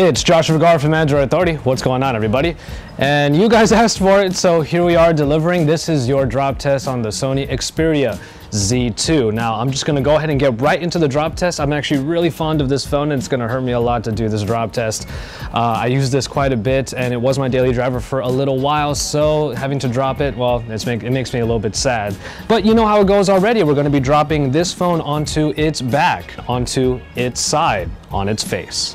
It's Joshua Vergara from Android Authority. What's going on, everybody? And you guys asked for it, so here we are delivering. This is your drop test on the Sony Xperia Z2. Now, I'm just gonna go ahead and get right into the drop test. I'm actually really fond of this phone, and it's gonna hurt me a lot to do this drop test. I use this quite a bit, and it was my daily driver for a little while, so having to drop it, well, it makes me a little bit sad. But you know how it goes already. We're gonna be dropping this phone onto its back, onto its side, on its face.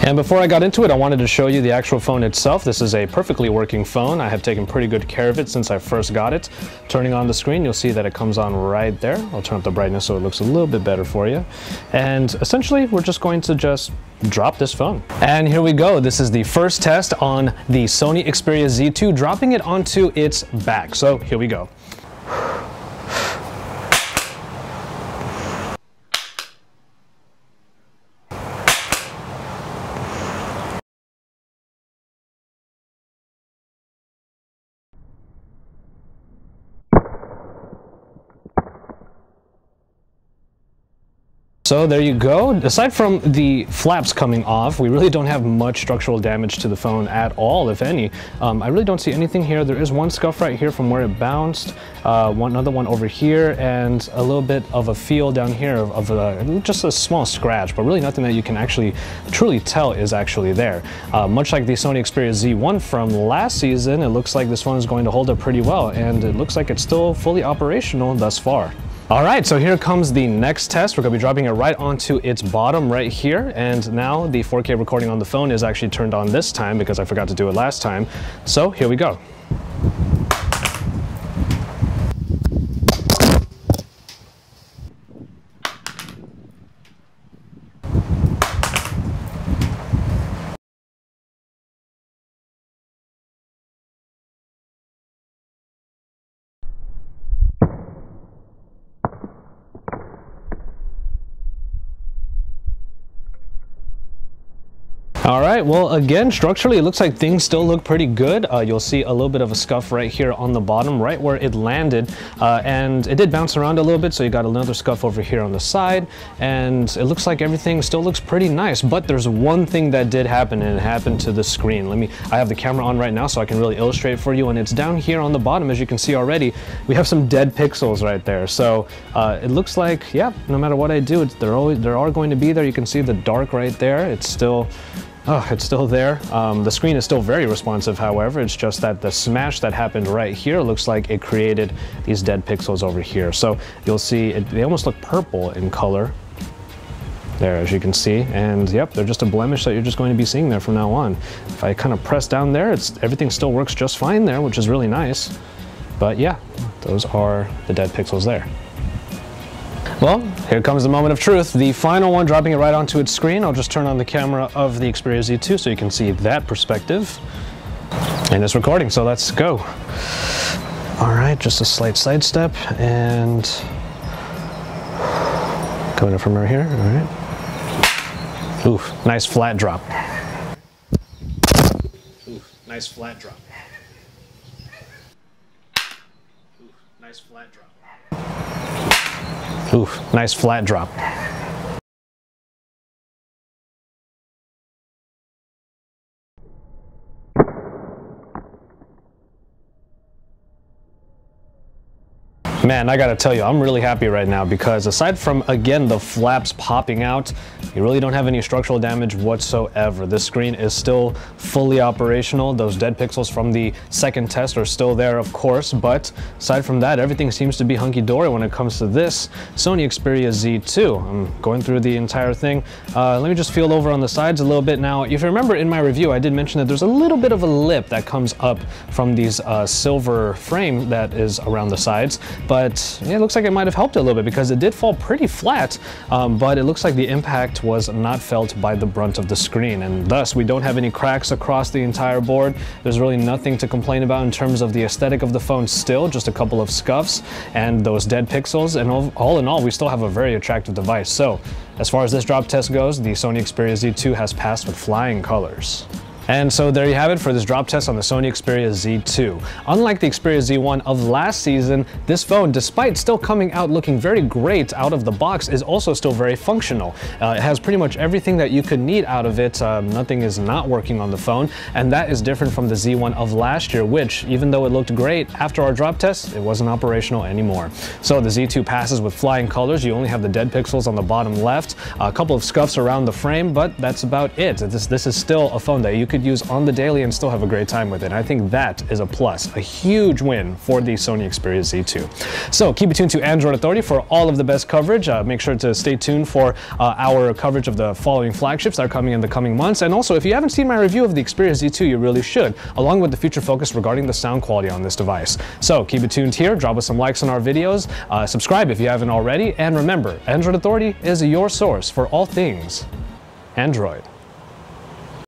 And before I got into it, I wanted to show you the actual phone itself. This is a perfectly working phone. I have taken pretty good care of it since I first got it. Turning on the screen, you'll see that it comes on right there. I'll turn up the brightness so it looks a little bit better for you. And essentially, we're just going to just drop this phone. And here we go. This is the first test on the Sony Xperia Z2, dropping it onto its back. So here we go. So there you go. Aside from the flaps coming off, we really don't have much structural damage to the phone at all, if any. I really don't see anything here. There is one scuff right here from where it bounced, another one over here, and a little bit of a feel down here of just a small scratch, but really nothing that you can actually truly tell is actually there. Much like the Sony Xperia Z1 from last season, it looks like this phone is going to hold up pretty well, and it looks like it's still fully operational thus far. All right, so here comes the next test. We're gonna be dropping it right onto its bottom right here. And now the 4K recording on the phone is actually turned on this time because I forgot to do it last time. So here we go. All right, well, again, structurally, it looks like things still look pretty good. You'll see a little bit of a scuff right here on the bottom, right where it landed, and it did bounce around a little bit, so you got another scuff over here on the side, and it looks like everything still looks pretty nice, but there's one thing that did happen, and it happened to the screen. I have the camera on right now, so I can really illustrate for you, and it's down here on the bottom, as you can see already. We have some dead pixels right there, so it looks like, yeah, no matter what I do, there are going to be there. You can see the dark right there. It's still there. The screen is still very responsive, however. It's just that the smash that happened right here looks like it created these dead pixels over here. So you'll see they almost look purple in color there, as you can see. And yep, they're just a blemish that you're just going to be seeing there from now on. If I kind of press down there, everything still works just fine there, which is really nice. But yeah, those are the dead pixels there. Well, here comes the moment of truth. The final one, dropping it right onto its screen. I'll just turn on the camera of the Xperia Z2 so you can see that perspective. And it's recording, so let's go. All right, just a slight sidestep and coming in from right here, all right. Oof, nice flat drop. Oof, nice flat drop. Oof, nice flat drop. Oof, nice flat drop. Man, I gotta tell you, I'm really happy right now because aside from, again, the flaps popping out, you really don't have any structural damage whatsoever. This screen is still fully operational. Those dead pixels from the second test are still there, of course, but aside from that, everything seems to be hunky-dory when it comes to this Sony Xperia Z2. I'm going through the entire thing. Let me just feel over on the sides a little bit. Now, if you remember in my review, I did mention that there's a little bit of a lip that comes up from these silver frame that is around the sides. But yeah, it looks like it might have helped a little bit because it did fall pretty flat, but it looks like the impact was not felt by the brunt of the screen, and thus we don't have any cracks across the entire board. There's really nothing to complain about in terms of the aesthetic of the phone still, just a couple of scuffs and those dead pixels, and all in all, we still have a very attractive device. So as far as this drop test goes, the Sony Xperia Z2 has passed with flying colors. And so there you have it for this drop test on the Sony Xperia Z2. Unlike the Xperia Z1 of last season, this phone, despite still coming out looking very great out of the box, is also still very functional. It has pretty much everything that you could need out of it. Nothing is not working on the phone, and that is different from the Z1 of last year, which, even though it looked great after our drop test, it wasn't operational anymore. So the Z2 passes with flying colors. You only have the dead pixels on the bottom left, a couple of scuffs around the frame, but that's about it. This is still a phone that you could use on the daily and still have a great time with it. And I think that is a plus, a huge win for the Sony Xperia Z2. So keep it tuned to Android Authority for all of the best coverage. Make sure to stay tuned for our coverage of the following flagships that are coming in the coming months. And also, if you haven't seen my review of the Xperia Z2, you really should, along with the future focus regarding the sound quality on this device. So keep it tuned here, drop us some likes on our videos, subscribe if you haven't already, and remember, Android Authority is your source for all things Android.